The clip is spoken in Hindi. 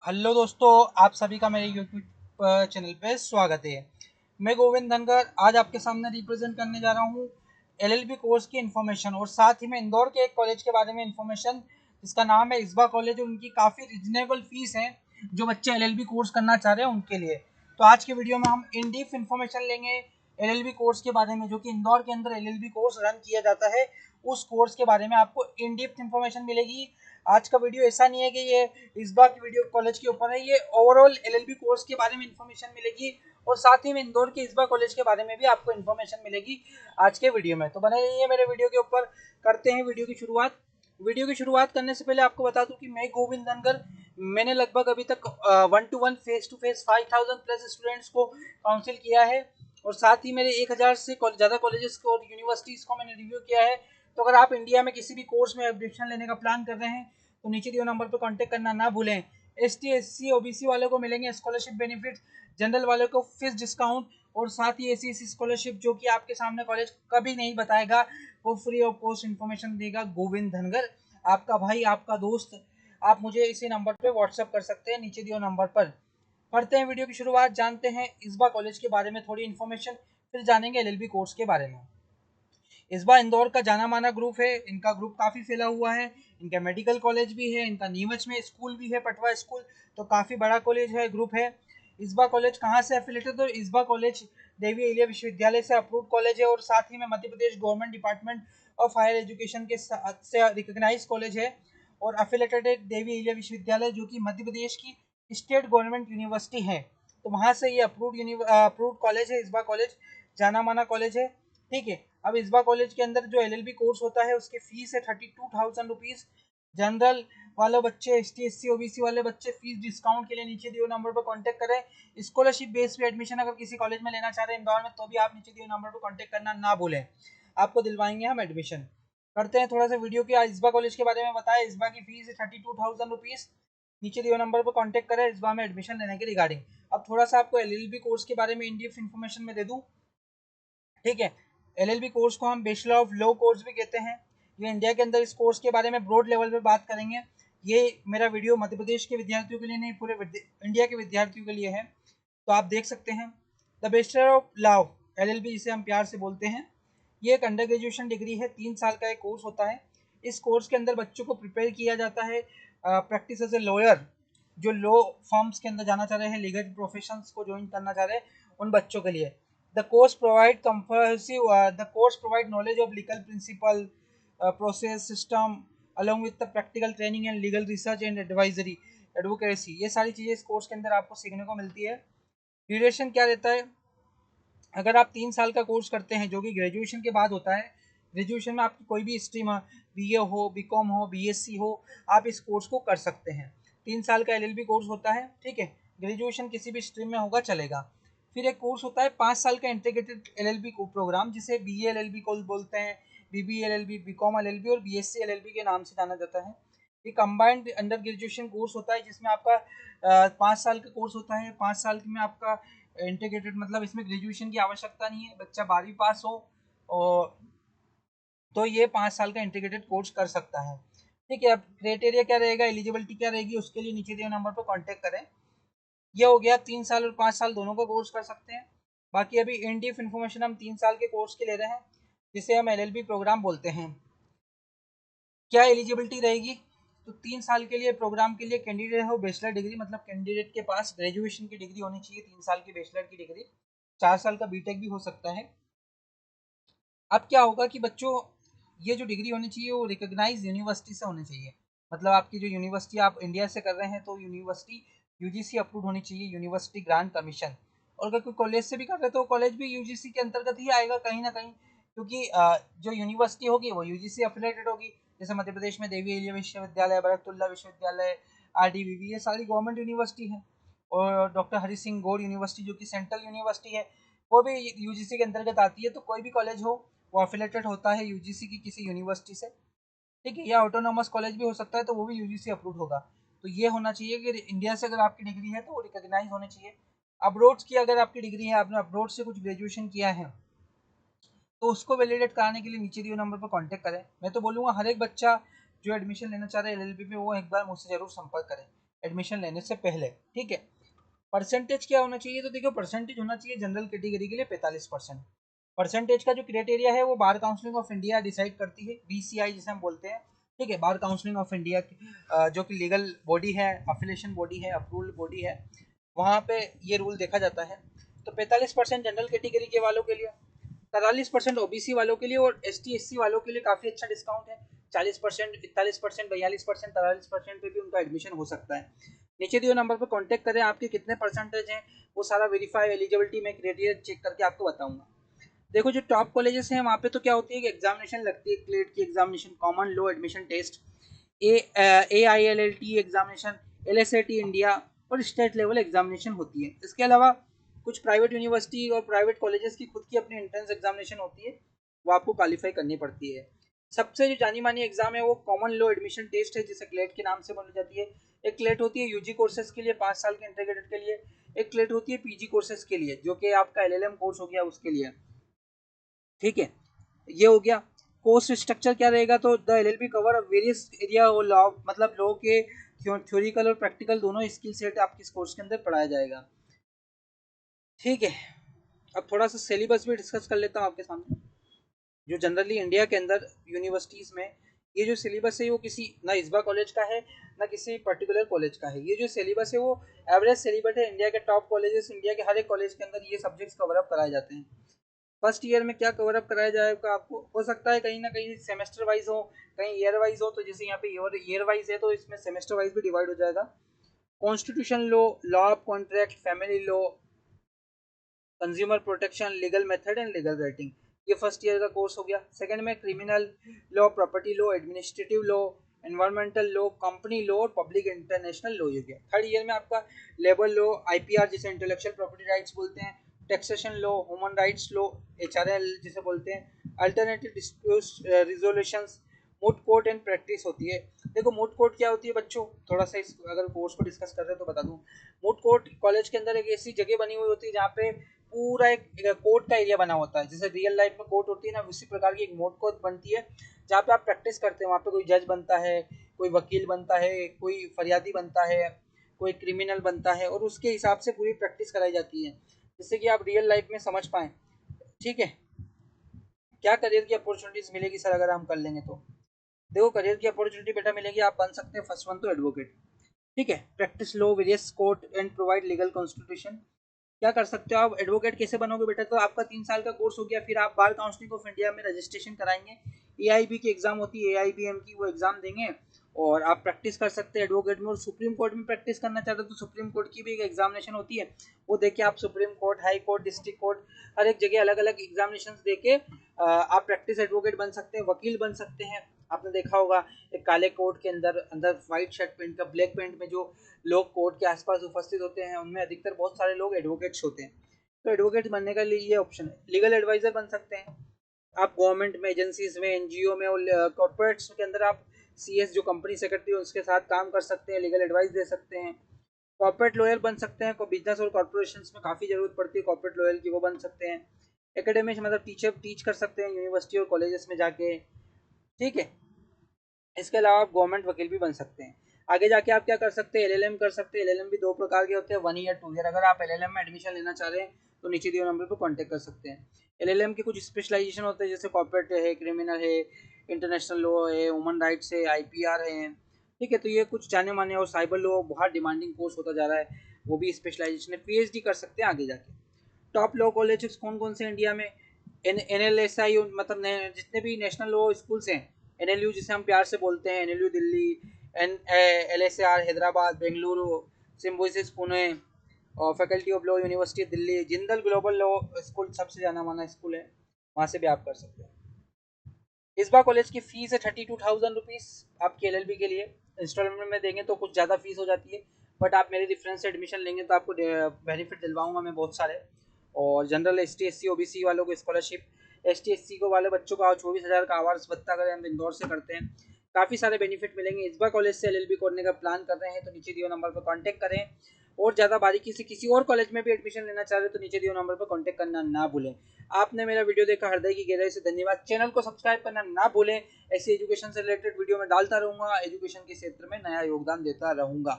हेलो दोस्तों, आप सभी का मेरे यूट्यूब चैनल पे स्वागत है। मैं गोविंद धनगर आज आपके सामने रिप्रेजेंट करने जा रहा हूँ एलएलबी कोर्स की इन्फॉर्मेशन और साथ ही में इंदौर के एक कॉलेज के बारे में इन्फॉर्मेशन जिसका नाम है इस्बा कॉलेज और उनकी काफ़ी रिजनेबल फीस है जो बच्चे एलएलबी कोर्स करना चाह रहे हैं उनके लिए। तो आज के वीडियो में हम इन डीप इन्फॉर्मेशन लेंगे एलएलबी कोर्स के बारे में, जो कि इंदौर के अंदर एलएलबी कोर्स रन किया जाता है। उस कोर्स के बारे में आपको इन डीप इन्फॉर्मेशन मिलेगी। आज का वीडियो ऐसा नहीं है कि ये इस बार की वीडियो कॉलेज के ऊपर है, ये ओवरऑल एलएलबी कोर्स के बारे में इन्फॉर्मेशन मिलेगी और साथ ही में इंदौर के इस बार कॉलेज के बारे में भी आपको इन्फॉर्मेशन मिलेगी आज के वीडियो में। तो बने रहिए मेरे वीडियो के ऊपर। करते हैं वीडियो की शुरुआत। वीडियो की शुरुआत करने से पहले आपको बता दूं कि मैं गोविंद धनगर, मैंने लगभग अभी तक 1-to-1 face to face 5000 plus students को काउंसिल किया है और साथ ही मेरे 1000 से ज़्यादा कॉलेजेस को और यूनिवर्सिटीज़ को मैंने रिव्यू किया है। तो अगर आप इंडिया में किसी भी कोर्स में एडमिशन लेने का प्लान कर रहे हैं तो नीचे दिए नंबर पर कांटेक्ट करना ना भूलें। एसटी एससी ओबीसी वालों को मिलेंगे स्कॉलरशिप बेनिफिट, जनरल वालों को फीस डिस्काउंट और साथ ही ऐसी ऐसी स्कॉलरशिप जो कि आपके सामने कॉलेज कभी नहीं बताएगा, वो फ्री ऑफ कॉस्ट इन्फॉर्मेशन देगा गोविंद धनगर, आपका भाई आपका दोस्त। आप मुझे इसी नंबर पे व्हाट्सअप कर सकते हैं नीचे दिए नंबर पर। करते हैं वीडियो की शुरुआत, जानते हैं इस्बा कॉलेज के बारे में थोड़ी इन्फॉर्मेशन, फिर जानेंगे एलएलबी कोर्स के बारे में। इस बार इंदौर का जाना माना ग्रुप है, इनका ग्रुप काफ़ी फैला हुआ है। इनका मेडिकल कॉलेज भी है, इनका नीमच में स्कूल भी है, पटवा स्कूल, तो काफ़ी बड़ा कॉलेज है, ग्रुप है। इस्बा कॉलेज कहाँ से एफिलेटेड? तो इस्बा कॉलेज देवी अहिल्या विश्वविद्यालय से अप्रूव कॉलेज है और साथ ही में Madhya Pradesh government department of higher education के से रिकॉग्नाइज कॉलेज है और अफिलेटेड है देवी अहिल्या विश्वविद्यालय, जो कि मध्य प्रदेश की स्टेट गवर्नमेंट यूनिवर्सिटी है। तो वहाँ से ये अप्रूव्ड कॉलेज है, इस्बा कॉलेज जाना माना कॉलेज है। ठीक है। अब इस्बा कॉलेज के अंदर जो एलएलबी कोर्स होता है उसकी फीस है 32,000 रुपीज़। जनरल वाले बच्चे, एसटी एससी ओबीसी वाले बच्चे फीस डिस्काउंट के लिए नीचे दिए नंबर पर कांटेक्ट करें। स्कॉलरशिप बेस पे एडमिशन अगर किसी कॉलेज में लेना चाह रहे हैं इंदौर में, तो भी आप नीचे दिए नंबर पर कांटेक्ट करना ना भूलें, आपको दिलवाएंगे हम एडमिशन। करते हैं थोड़ा सा वीडियो की। इस्बा कॉलेज के बारे में बताया, इस्बा की फीस है 32,000 रुपीज़। नीचे दिए नंबर पर कांटेक्ट करें इस्बा में एडमिशन लेने के रिगार्डिंग। अब थोड़ा सा आपको एलएलबी कोर्स के बारे में इन डीप इन्फॉर्मेशन में दे दूँ। ठीक है। एलएलबी कोर्स को हम बैचलर ऑफ लॉ कोर्स भी कहते हैं। ये इंडिया के अंदर इस कोर्स के बारे में ब्रॉड लेवल पे बात करेंगे। ये मेरा वीडियो मध्य प्रदेश के विद्यार्थियों के लिए नहीं, पूरे इंडिया के विद्यार्थियों के लिए है, तो आप देख सकते हैं। The bachelor of law, LLB जिसे हम प्यार से बोलते हैं, ये एक अंडर ग्रेजुएशन डिग्री है, 3 साल का एक कोर्स होता है। इस कोर्स के अंदर बच्चों को प्रिपेयर किया जाता है प्रैक्टिस एज ए लॉयर, जो लॉ फर्म्स के अंदर जाना चाह रहे हैं, लीगल प्रोफेशंस को ज्वाइन करना चाह रहे हैं, उन बच्चों के लिए। The course provide knowledge of legal principle, process, system, along with the practical training and legal research and advisory, advocacy। ये सारी चीज़ें इस कोर्स के अंदर आपको सीखने को मिलती है। ड्यूरेशन क्या रहता है? अगर आप 3 साल का कोर्स करते हैं जो कि ग्रेजुएशन के बाद होता है, ग्रेजुएशन में आपकी कोई भी स्ट्रीम हो, बीए हो, बीकॉम हो, बीएससी हो, आप इस कोर्स को कर सकते हैं। 3 साल का एलएलबी कोर्स होता है। ठीक है। ग्रेजुएशन किसी भी स्ट्रीम में होगा चलेगा। फिर एक कोर्स होता है 5 साल का इंटीग्रेटेड एलएलबी प्रोग्राम, जिसे बीए एलएलबी को बोलते हैं, बीबी एलएलबी, बीकॉम एलएलबी और बीएससी एलएलबी के नाम से जाना जाता है। ये कंबाइंड अंडर ग्रेजुएशन कोर्स होता है जिसमें आपका 5 साल का कोर्स होता है। 5 साल में आपका इंटीग्रेटेड मतलब इसमें ग्रेजुएशन की आवश्यकता नहीं है, बच्चा 12वीं पास हो और तो ये 5 साल का इंटीग्रेटेड कोर्स कर सकता है। ठीक है। अब क्राइटेरिया क्या रहेगा, एलिजिबिलिटी क्या रहेगी, उसके लिए नीचे दिए नंबर पर कांटेक्ट करें। ये हो गया 3 साल और 5 साल दोनों का कोर्स कर सकते हैं। बाकी अभी इन डीप इन्फॉर्मेशन हम 3 साल के कोर्स की ले रहे हैं जिसे हम एलएलबी प्रोग्राम बोलते हैं। क्या एलिजिबिलिटी रहेगी? तो 3 साल के लिए प्रोग्राम के लिए कैंडिडेट हो बैचलर डिग्री, मतलब कैंडिडेट के पास ग्रेजुएशन की डिग्री होनी चाहिए, 3 साल की बैचलर की डिग्री, 4 साल का बीटेक भी हो सकता है। अब क्या होगा कि बच्चों, ये जो डिग्री होनी चाहिए वो रिकॉग्नाइज यूनिवर्सिटी से होनी चाहिए। मतलब आपकी जो यूनिवर्सिटी आप इंडिया से कर रहे हैं तो यूनिवर्सिटी यूजीसी अप्रूव होनी चाहिए, यूनिवर्सिटी ग्रांट कमीशन। और अगर कोई कॉलेज से भी कर रहे हैं तो कॉलेज भी यूजीसी के अंतर्गत ही आएगा कहीं ना कहीं, क्योंकि जो यूनिवर्सिटी होगी वो यूजीसी अफिलेटेड होगी। जैसे मध्य प्रदेश में देवी अहिल्या विश्वविद्यालय, बरकतुल्ला विश्वविद्यालय, आरडीवीवी, ये सारी गवर्नमेंट यूनिवर्सिटी है। और डॉक्टर हरि सिंह गौर यूनिवर्सिटी जो कि सेंट्रल यूनिवर्सिटी है, वो भी यूजीसी के अंतर्गत आती है। तो कोई भी कॉलेज हो वो अफिलेटेड होता है यूजीसी की किसी यूनिवर्सिटी से। ठीक है। या ऑटोनोमस कॉलेज भी हो सकता है तो वो भी यूजीसी अप्रूव होगा। तो ये होना चाहिए कि इंडिया से अगर आपकी डिग्री है तो वो रिकॉग्नाइज होनी चाहिए। अब्रोड की अगर आपकी डिग्री है, आपने अब्रोड से कुछ ग्रेजुएशन किया है, तो उसको वैलिडेट कराने के लिए नीचे दिए नंबर पर कांटेक्ट करें। मैं तो बोलूँगा हर एक बच्चा जो एडमिशन लेना चाह रहे हैं एलएलबी में, वो एक बार मुझसे ज़रूर संपर्क करें। एडमिशन लेने से पहले। ठीक है, परसेंटेज क्या होना चाहिए, तो देखो परसेंटेज होना चाहिए जनरल कैटेगरी के लिए 45%। परसेंटेज का जो क्राइटेरिया है वो बार काउंसिलिंग ऑफ इंडिया डिसाइड करती है, बीसीआई जिसे हम बोलते हैं। ठीक है, बार काउंसिलिंग ऑफ इंडिया जो कि लीगल बॉडी है, अफिलेशन बॉडी है, अप्रूवल बॉडी है, वहाँ पे ये रूल देखा जाता है। तो 45% जनरल कैटेगरी के वालों के लिए, 43% ओबीसी वालों के लिए, और एसटी एससी वालों के लिए काफ़ी अच्छा डिस्काउंट है। 40%, 41%, 42%, 43% पे भी उनका एडमिशन हो सकता है। नीचे दिए नंबर पर कांटेक्ट करें, आपके कितने परसेंटेज हैं वो सारा वेरीफाई एलिजिबिलिटी में क्राइटेरिया चेक करके आपको बताऊंगा। देखो जो टॉप कॉलेजेस हैं वहाँ पे तो क्या होती है कि एग्जामिनेशन लगती है, क्लेट की examination, common law admission test, AILLT examination, LSAT India, और स्टेट लेवल एग्जामिनेशन होती है। इसके अलावा कुछ प्राइवेट यूनिवर्सिटी और प्राइवेट कॉलेजेस की खुद की अपनी एंट्रेंस एग्जामिनेशन होती है, वो आपको क्वालिफाई करनी पड़ती है। सबसे जो जानी मानी एग्जाम है वो कॉमन लो एडमिशन टेस्ट है, जिसे क्लेट के नाम से बोली जाती है। एक क्लेट होती है यूजी कोर्सेज के लिए 5 साल के इंटीग्रेटेड के लिए, एक क्लेट होती है पीजी कोर्सेज के लिए जो कि आपका LLM कोर्स हो गया उसके लिए। ठीक है, ये हो गया। कोर्स स्ट्रक्चर क्या रहेगा, तो the LLB cover various area और लॉ, मतलब लॉ के थ्योरिकल और प्रैक्टिकल दोनों स्किल सेट आपके इस कोर्स के अंदर पढ़ाया जाएगा। ठीक है, अब थोड़ा सा सिलेबस भी डिस्कस कर लेता हूँ आपके सामने। जो जनरली इंडिया के अंदर यूनिवर्सिटीज़ में ये जो सिलेबस है वो किसी ना इस्बा कॉलेज का है ना किसी पर्टिकुलर कॉलेज का है। ये जो सिलेबस है वो एवरेज सिलेबस है, इंडिया के टॉप कॉलेजेस, इंडिया के हर एक कॉलेज के अंदर ये सब्जेक्ट्स कवर अप कराए जाते हैं। फर्स्ट ईयर में क्या कवर अप कराया जाएगा आपको, हो सकता है कहीं ना कहीं सेमेस्टर वाइज हो, कहीं ईयर वाइज हो, तो जैसे यहाँ पे ईयर वाइज है तो इसमें सेमेस्टर वाइज भी डिवाइड हो जाएगा। Constitution law, law of contract, family law, consumer protection, legal method and legal writing, ये फर्स्ट ईयर का कोर्स हो गया। सेकंड में criminal law, property law, administrative law, environmental law, company law और पब्लिक इंटरनेशनल लॉ हो गया। थर्ड ईयर में आपका लेबर लॉ, IPR जिसे इंटेलेक्चुअल प्रॉपर्टी राइट्स बोलते हैं, taxation law, human rights law, HRL जिसे बोलते हैं, alternative dispute resolutions, moot court and practice होती है। देखो मूट कोर्ट क्या होती है बच्चों, थोड़ा सा इस अगर कोर्स को डिस्कस कर रहे हैं तो बता दूं। मूट कोर्ट कॉलेज के अंदर एक ऐसी जगह बनी हुई होती है जहाँ पे पूरा एक कोर्ट का एरिया बना होता है, जैसे रियल लाइफ में कोर्ट होती है ना, उसी प्रकार की एक मूट कोर्ट बनती है जहाँ पे आप प्रैक्टिस करते हैं। वहाँ पे कोई जज बनता है, कोई वकील बनता है, कोई फरियादी बनता है, कोई क्रिमिनल बनता है, और उसके हिसाब से पूरी प्रैक्टिस कराई जाती है जिससे कि आप रियल लाइफ में समझ पाएँ। ठीक है, क्या करियर की अपॉर्चुनिटीज मिलेगी सर अगर हम कर लेंगे तो, देखो करियर की अपॉर्चुनिटी बेटा मिलेगी, आप बन सकते हैं फर्स्ट वन तो एडवोकेट। ठीक है, practice low various court and provide legal constitution. क्या कर सकते हो आप, एडवोकेट कैसे बनोगे बेटा, तो आपका 3 साल का कोर्स हो गया, फिर आप बार काउंसिलिंग ऑफ इंडिया में रजिस्ट्रेशन कराएंगे, AIB की एग्जाम होती है AIBM की, वो एग्जाम देंगे और आप प्रैक्टिस कर सकते हैं एडवोकेट में। और सुप्रीम कोर्ट में प्रैक्टिस करना चाहते हो तो सुप्रीम कोर्ट की भी एक एग्जामिनेशन होती है, वो देके आप supreme court, high court, district court, हर एक जगह अलग अलग एग्जामिनेशन देके आप प्रैक्टिस एडवोकेट बन सकते हैं, वकील बन सकते हैं। आपने देखा होगा एक काले कोट के अंदर अंदर व्हाइट शर्ट पहन कर ब्लैक पेंट में जो लोग कोर्ट के आसपास उपस्थित होते हैं उनमें अधिकतर बहुत सारे लोग एडवोकेट्स होते हैं। तो एडवोकेट बनने का लिए ये ऑप्शन है। लीगल एडवाइजर बन सकते हैं आप, गवर्नमेंट में, एजेंसीज में, NGO में और कॉर्पोरेट्स के अंदर आप CS जो कंपनी सेक्रेटरी है उसके साथ काम कर सकते हैं, लीगल एडवाइस दे सकते हैं। कॉर्पोरेट लॉयर बन सकते हैं, बिजनेस और कॉर्पोरेशन में काफ़ी जरूरत पड़ती है कॉर्पोरेट लॉयर की, वो बन सकते हैं। एकेडमिक्स मतलब टीच कर सकते हैं यूनिवर्सिटी और कॉलेजेस में जाके। ठीक है, इसके अलावा आप गवर्नमेंट वकील भी बन सकते हैं। आगे जाके आप क्या कर सकते हैं, LLM कर सकते हैं। LLM भी 2 प्रकार के होते हैं, 1 ईयर 2 ईयर। अगर आप LLM में एडमिशन लेना चाह रहे हैं तो नीचे दिए नंबर पर कॉन्टैक्ट कर सकते हैं। LLM के कुछ स्पेशलाइजेशन होते हैं जैसे कॉर्पोरेट है, क्रिमिनल है, इंटरनेशनल लॉ है, ह्यूमन राइट्स है, IPR है। ठीक है, तो ये कुछ जाने माने, और साइबर लॉ बहुत डिमांडिंग कोर्स होता जा रहा है, वो भी स्पेशलाइजेशन है। PhD कर सकते हैं आगे जाके। टॉप लॉ कॉलेजेस कौन कौन से इंडिया में, NLSI मतलब जितने भी नेशनल लॉ स्कूल्स हैं, NLU जिसे हम प्यार से बोलते हैं, NLU दिल्ली, LSAR हैदराबाद, बेंगलुरु, सिम्बोसिस पुणे, और faculty of law university Delhi, Jindal global law school सबसे जाना माना स्कूल है, वहाँ से भी आप कर सकते हैं। इस बार कॉलेज की फीस है 32,000 रुपीज़ आपकी LLB के लिए। इंस्टॉलमेंट में देंगे तो कुछ ज़्यादा फीस हो जाती है, बट आप मेरे रेफरेंस से एडमिशन लेंगे तो आपको बेनिफिट दिलवाऊंगा मैं बहुत सारे। और जनरल ST SC OBC वालों को स्कॉलरशिप, ST SC को वाले बच्चों का 24,000 का आवास भत्ता अगर हम इंदौर से करते हैं, काफ़ी सारे बेनिफिट मिलेंगे। इस बार कॉलेज से LLB करने का प्लान कर रहे हैं तो नीचे दिए नंबर पर कॉन्टैक्ट करें। और ज़्यादा बारीकी से किसी और कॉलेज में भी एडमिशन लेना चाह रहे हो तो नीचे दिए नंबर पर कॉन्टैक्ट करना ना भूलें। आपने मेरा वीडियो देखा हृदय की गहराई से धन्यवाद। चैनल को सब्सक्राइब करना ना भूलें, ऐसी एजुकेशन से रिलेटेड वीडियो में डालता रहूँगा, एजुकेशन के क्षेत्र में नया योगदान देता रहूँगा।